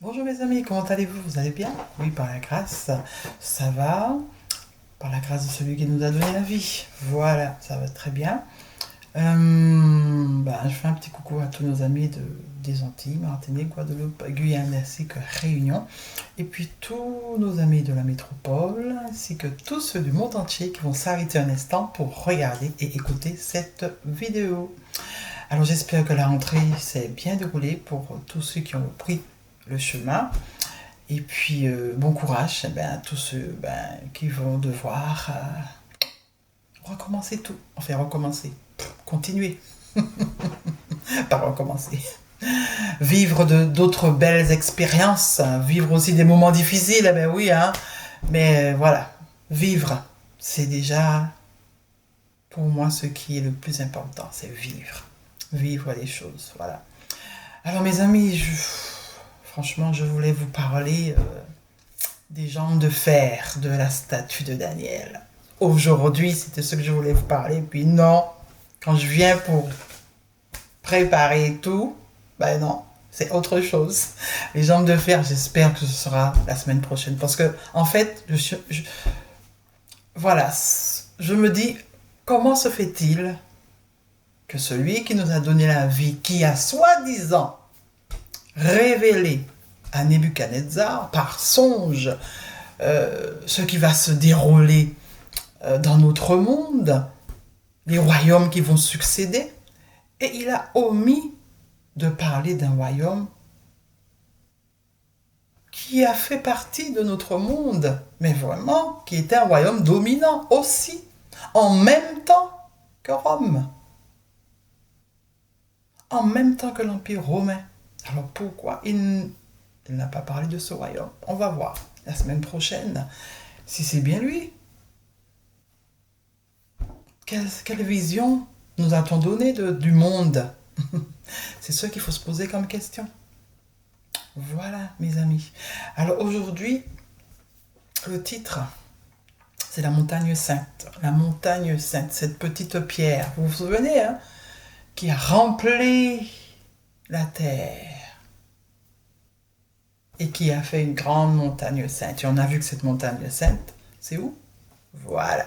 Bonjour mes amis, comment allez-vous? Vous allez bien? Oui, par la grâce, ça va. Par la grâce de celui qui nous a donné la vie. Voilà, ça va très bien. Je fais un petit coucou à tous nos amis des Antilles, Martinique, Guadeloupe, Guyane ainsi que Réunion. Et puis tous nos amis de la métropole, ainsi que tous ceux du monde entier qui vont s'arrêter un instant pour regarder et écouter cette vidéo. Alors j'espère que la rentrée s'est bien déroulée pour tous ceux qui ont pris le chemin. Et puis bon courage à tous ceux qui vont devoir recommencer tout. Enfin recommencer, continuer, pas recommencer. Vivre d'autres belles expériences, vivre aussi des moments difficiles, eh ben oui, hein. Mais voilà, vivre, c'est déjà pour moi ce qui est le plus important, c'est vivre. Vivre les choses, voilà. Alors mes amis, franchement, je voulais vous parler des jambes de fer de la statue de Daniel. Aujourd'hui, c'était ce que je voulais vous parler. Puis non, quand je viens pour préparer tout, ben non, c'est autre chose. Les jambes de fer, j'espère que ce sera la semaine prochaine. Parce que, en fait, voilà, je me dis, comment se fait-il que celui qui nous a donné la vie, qui a soi-disant révélé à Nebuchadnezzar par songe ce qui va se dérouler dans notre monde, les royaumes qui vont succéder, et il a omis de parler d'un royaume qui a fait partie de notre monde, mais vraiment qui était un royaume dominant aussi, en même temps que Rome, en même temps que l'Empire romain. Alors pourquoi il n'a pas parlé de ce royaume? On va voir la semaine prochaine si c'est bien lui. Quelle vision nous a-t-on donné du monde? C'est ce qu'il faut se poser comme question. Voilà, mes amis. Alors aujourd'hui, le titre, c'est la montagne sainte. La montagne sainte, cette petite pierre, vous vous souvenez, hein, qui a rempli la terre et qui a fait une grande montagne sainte. Et on a vu que cette montagne sainte, c'est où? Voilà.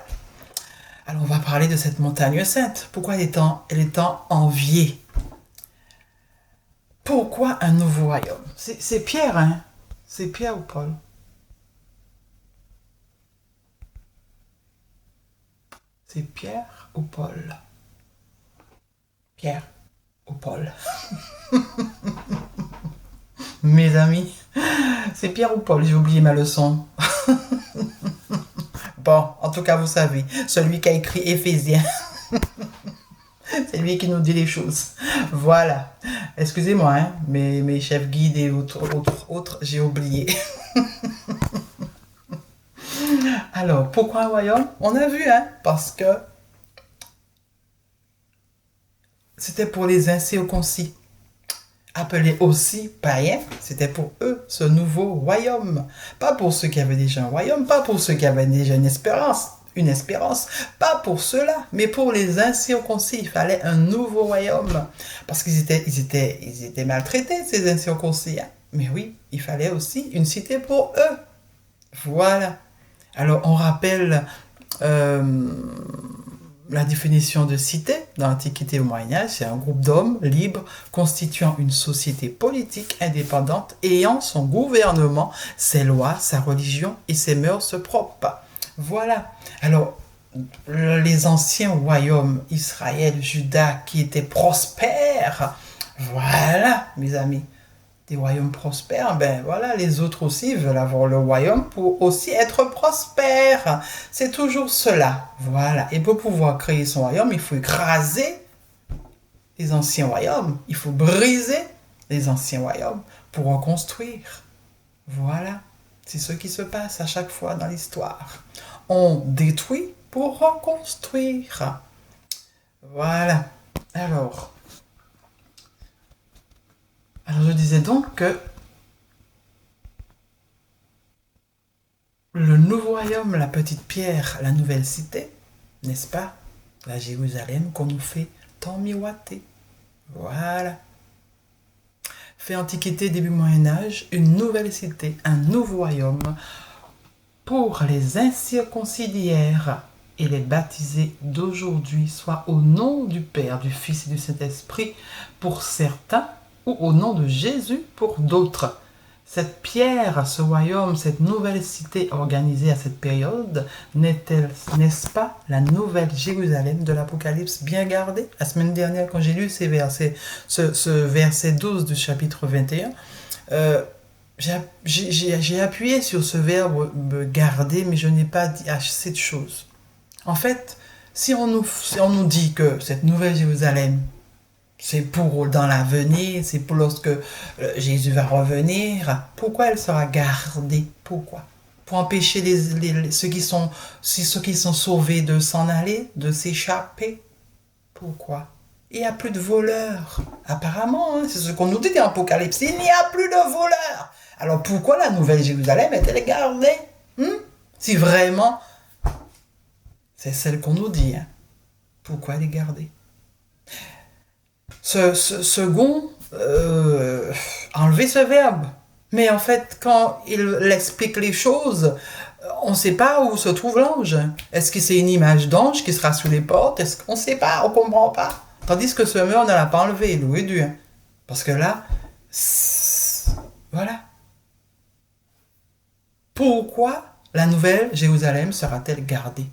Alors on va parler de cette montagne sainte. Pourquoi elle est tant enviée? Pourquoi un nouveau royaume? C'est Pierre, hein? C'est Pierre ou Paul? C'est Pierre ou Paul? Pierre ou Paul? Mes amis, c'est Pierre ou Paul? J'ai oublié ma leçon. Bon, en tout cas, vous savez, celui qui a écrit Éphésiens. C'est lui qui nous dit les choses. Voilà. Excusez-moi, hein, mes chefs guides et autres, j'ai oublié. Alors, pourquoi un royaume? On a vu, hein, parce que c'était pour les incirconcis, appelés aussi païens, c'était pour eux ce nouveau royaume. Pas pour ceux qui avaient déjà un royaume, pas pour ceux qui avaient déjà une espérance, pas pour ceux-là, mais pour les incirconcis. Il fallait un nouveau royaume. Parce ils étaient maltraités, ces incirconcis. Hein. Mais oui, il fallait aussi une cité pour eux. Voilà. Alors, on rappelle la définition de cité dans l'Antiquité et au Moyen-Âge, c'est un groupe d'hommes libres constituant une société politique indépendante ayant son gouvernement, ses lois, sa religion et ses mœurs propres. Voilà. Alors, les anciens royaumes, Israël, Juda, qui étaient prospères, voilà, mes amis, des royaumes prospères, ben voilà, les autres aussi veulent avoir le royaume pour aussi être prospères. C'est toujours cela, voilà. Et pour pouvoir créer son royaume, il faut écraser les anciens royaumes. Il faut briser les anciens royaumes pour reconstruire. Voilà, c'est ce qui se passe à chaque fois dans l'histoire. On détruit pour reconstruire. Voilà. Alors je disais donc que le nouveau royaume, la petite pierre, la nouvelle cité, n'est-ce pas? La Jérusalem qu'on nous fait tant miroiter. Voilà. Fin Antiquité, début Moyen-Âge, une nouvelle cité, un nouveau royaume pour les incirconcis et les baptisés d'aujourd'hui, soit au nom du Père, du Fils et du Saint-Esprit pour certains, ou au nom de Jésus pour d'autres. Cette pierre, ce royaume, cette nouvelle cité organisée à cette période, n'est-ce pas la nouvelle Jérusalem de l'Apocalypse bien gardée? La semaine dernière, quand j'ai lu ce verset 12 du chapitre 21, j'ai appuyé sur ce verbe garder, mais je n'ai pas dit assez de choses. En fait, si on nous dit que cette nouvelle Jérusalem, c'est pour dans l'avenir, c'est pour lorsque Jésus va revenir, pourquoi elle sera gardée? Pourquoi? Pour empêcher ceux qui sont sauvés de s'en aller, de s'échapper? Pourquoi? Il n'y a plus de voleurs. Apparemment, c'est ce qu'on nous dit dans l'Apocalypse. Il n'y a plus de voleurs. Alors pourquoi la nouvelle Jérusalem est-elle gardée? Si vraiment, c'est celle qu'on nous dit. Pourquoi elle est gardée? Second, enlever ce verbe. Mais en fait, quand il explique les choses, on ne sait pas où se trouve l'ange. Est-ce que c'est une image d'ange qui sera sous les portes? On ne sait pas, on ne comprend pas. Tandis que ce mur, on ne l'a pas enlevé, loué Dieu. Parce que là, voilà. Pourquoi la nouvelle Jérusalem sera-t-elle gardée?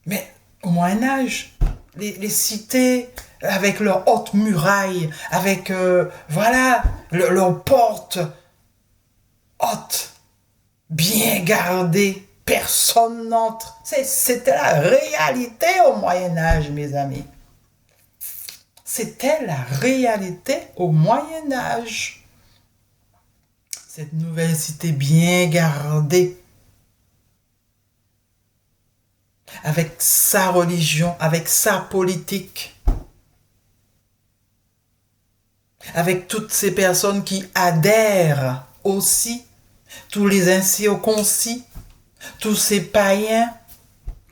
Mais au Moyen-Âge, les cités avec leurs hautes murailles, avec leurs portes hautes, bien gardées, personne n'entre. C'était la réalité au Moyen-Âge, mes amis. C'était la réalité au Moyen-Âge. Cette nouvelle cité bien gardée, avec sa religion, avec sa politique, avec toutes ces personnes qui adhèrent aussi, tous les incirconcis, tous ces païens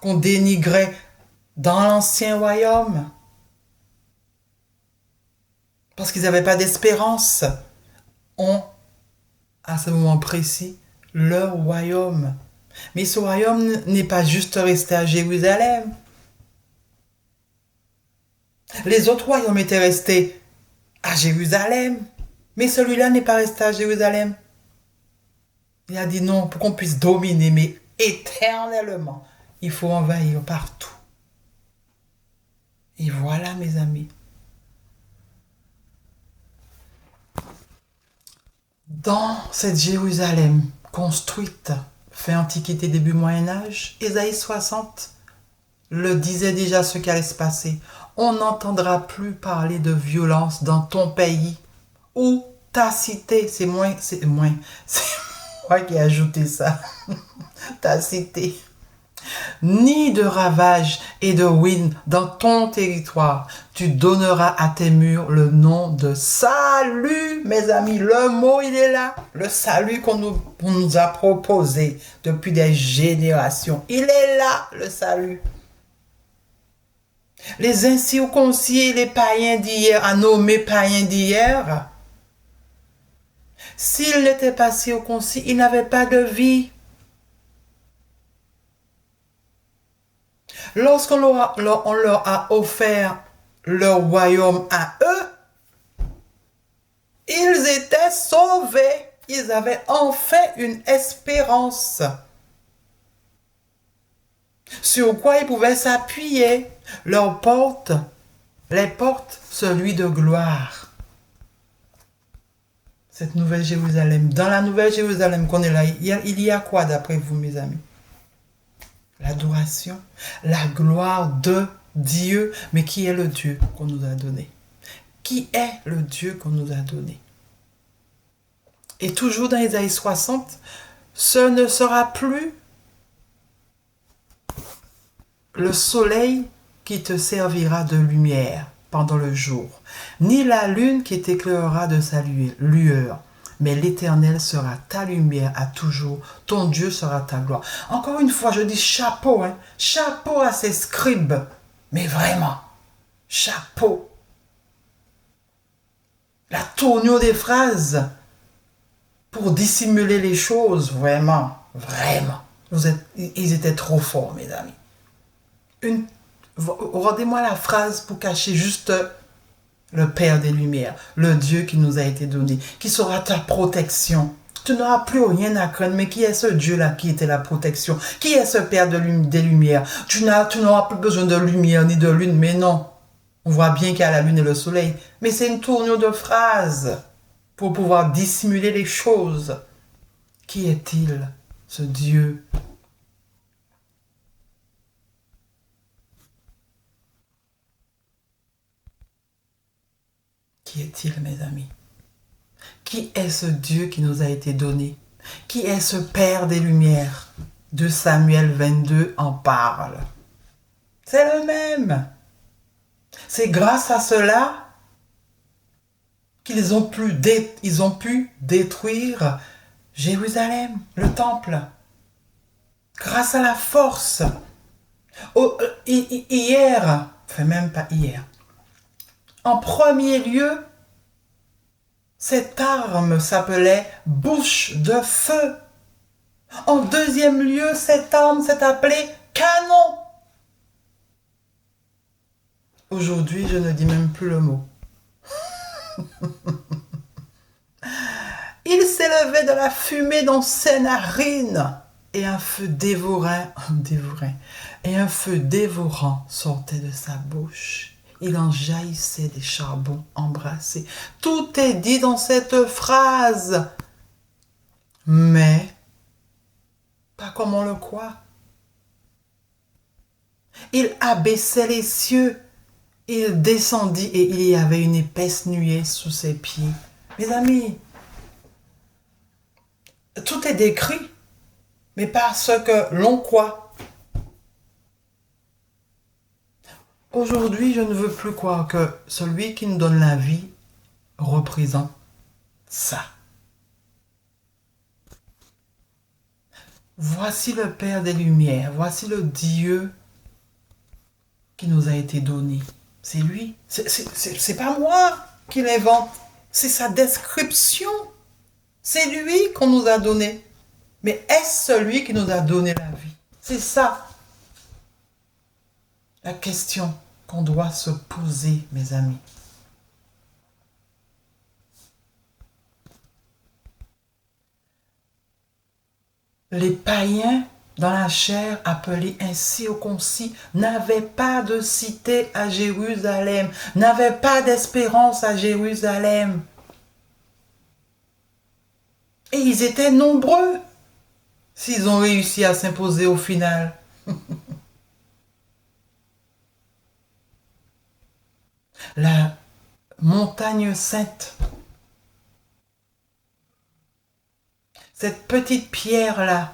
qu'on dénigrait dans l'ancien royaume, parce qu'ils n'avaient pas d'espérance, ont, à ce moment précis, leur royaume. Mais ce royaume n'est pas juste resté à Jérusalem. Les autres royaumes étaient restés à Jérusalem, mais celui-là n'est pas resté à Jérusalem. Il a dit non, pour qu'on puisse dominer, mais éternellement, il faut envahir partout. Et voilà, mes amis. Dans cette Jérusalem construite, fin Antiquité, début Moyen-Âge, Ésaïe 60 le disait déjà ce qui allait se passer. On n'entendra plus parler de violence dans ton pays ou ta cité. C'est moi qui ai ajouté ça. Ta cité. Ni de ravages et de ruines dans ton territoire. Tu donneras à tes murs le nom de salut, mes amis. Le mot, il est là. Le salut qu'on nous a proposé depuis des générations. Il est là, le salut. Les incirconcis, les païens d'hier, à nommer païens d'hier, s'ils n'étaient pas circoncis, ils n'avaient pas de vie. Lorsqu'on leur a offert leur royaume à eux, ils étaient sauvés. Ils avaient enfin une espérance sur quoi ils pouvaient s'appuyer. Leurs portes, les portes, celui de gloire. Cette nouvelle Jérusalem, dans la nouvelle Jérusalem qu'on est là, il y a quoi d'après vous, mes amis? L'adoration, la gloire de Dieu. Mais qui est le Dieu qu'on nous a donné? Qui est le Dieu qu'on nous a donné? Et toujours dans Ésaïe 60, ce ne sera plus le soleil qui te servira de lumière pendant le jour, ni la lune qui t'éclairera de sa lueur. Mais l'Éternel sera ta lumière à toujours, ton Dieu sera ta gloire. Encore une fois, je dis chapeau, chapeau à ces scribes, mais vraiment, chapeau. La tournure des phrases pour dissimuler les choses, vraiment, vraiment. Ils étaient trop forts, mes amis. Rendez-moi la phrase pour cacher juste le Père des Lumières, le Dieu qui nous a été donné, qui sera ta protection. Tu n'auras plus rien à craindre, mais qui est ce Dieu-là qui était la protection? Qui est ce Père des Lumières? Tu n'auras plus besoin de lumière ni de lune, mais non. On voit bien qu'il y a la lune et le soleil, mais c'est une tournure de phrase pour pouvoir dissimuler les choses. Qui est-il, ce Dieu? Qui est-il, mes amis? Qui est ce Dieu qui nous a été donné? Qui est ce Père des Lumières? 2 Samuel 22 en parle. C'est le même. C'est grâce à cela qu'ils ont pu détruire Jérusalem, le temple. Grâce à la force. Hier, enfin même pas hier, en premier lieu, cette arme s'appelait bouche de feu. En deuxième lieu, cette arme s'est appelée canon. Aujourd'hui, je ne dis même plus le mot. Il s'élevait de la fumée dans ses narines et un feu dévorant sortait de sa bouche. Il en jaillissait des charbons embrassés. Tout est dit dans cette phrase, mais pas comme on le croit. Il abaissait les cieux, il descendit et il y avait une épaisse nuée sous ses pieds. Mes amis, tout est décrit, mais par ce que l'on croit. Aujourd'hui, je ne veux plus croire que celui qui nous donne la vie représente ça. Voici le Père des Lumières, voici le Dieu qui nous a été donné. C'est lui, c'est pas moi qui l'invente, c'est sa description. C'est lui qu'on nous a donné. Mais est-ce celui qui nous a donné la vie? C'est ça la question qu'on doit se poser, mes amis. Les païens dans la chair, appelés ainsi au concis, n'avaient pas de cité à Jérusalem, n'avaient pas d'espérance à Jérusalem. Et ils étaient nombreux s'ils ont réussi à s'imposer au final. La montagne sainte, cette petite pierre-là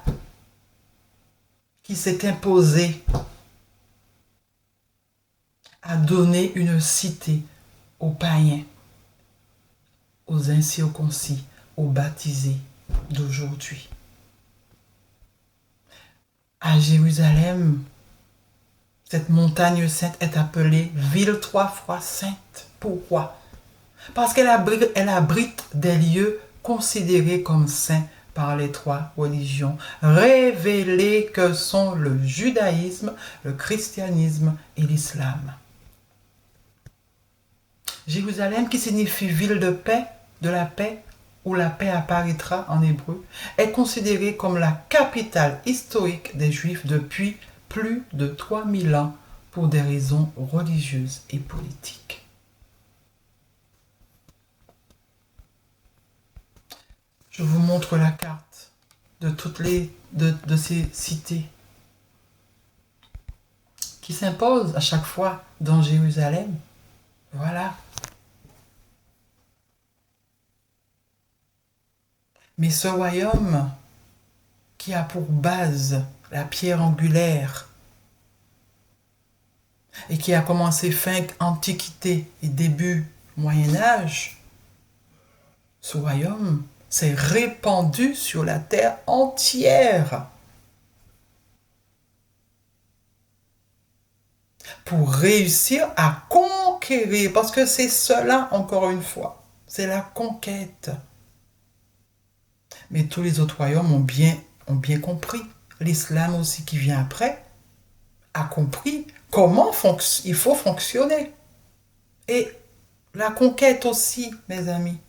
qui s'est imposée, a donné une cité aux païens, aux incirconcis, aux baptisés d'aujourd'hui. À Jérusalem, cette montagne sainte est appelée ville 3 fois sainte. Pourquoi? Parce qu'elle abrite des lieux considérés comme saints par les 3 religions révélées que sont le judaïsme, le christianisme et l'islam. Jérusalem, qui signifie ville de paix, de la paix, où la paix apparaîtra en hébreu, est considérée comme la capitale historique des Juifs depuis plus de 3000 ans pour des raisons religieuses et politiques. Je vous montre la carte de toutes de ces cités qui s'imposent à chaque fois dans Jérusalem. Voilà. Mais ce royaume qui a pour base la pierre angulaire et qui a commencé fin Antiquité et début Moyen-Âge, ce royaume s'est répandu sur la terre entière pour réussir à conquérir, parce que c'est cela, encore une fois, C'est la conquête. Mais tous les autres royaumes ont bien compris. L'islam aussi qui vient après a compris comment il faut fonctionner. Et la conquête aussi, mes amis.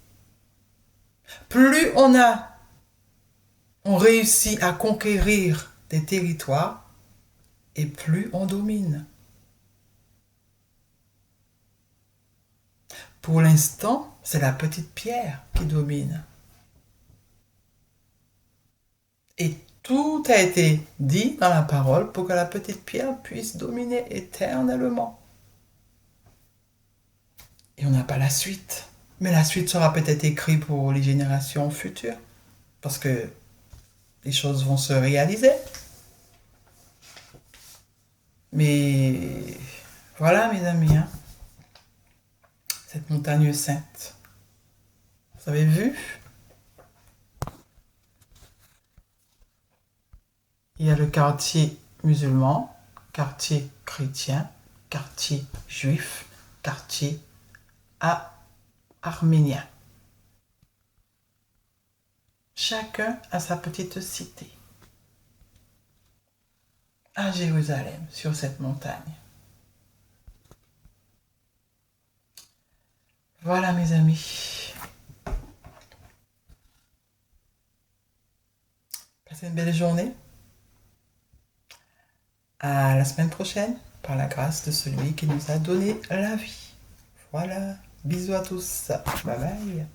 Plus on réussit à conquérir des territoires, et plus on domine. Pour l'instant, c'est la petite pierre qui domine. Et tout a été dit dans la parole pour que la petite pierre puisse dominer éternellement. Et on n'a pas la suite. Mais la suite sera peut-être écrite pour les générations futures. Parce que les choses vont se réaliser. Mais voilà, mes amis, hein, cette montagne sainte. Vous avez vu? Il y a le quartier musulman, quartier chrétien, quartier juif, quartier arménien. Chacun a sa petite cité à Jérusalem, sur cette montagne. Voilà, mes amis. Passez une belle journée. À la semaine prochaine, par la grâce de celui qui nous a donné la vie. Voilà. Bisous à tous. Bye bye.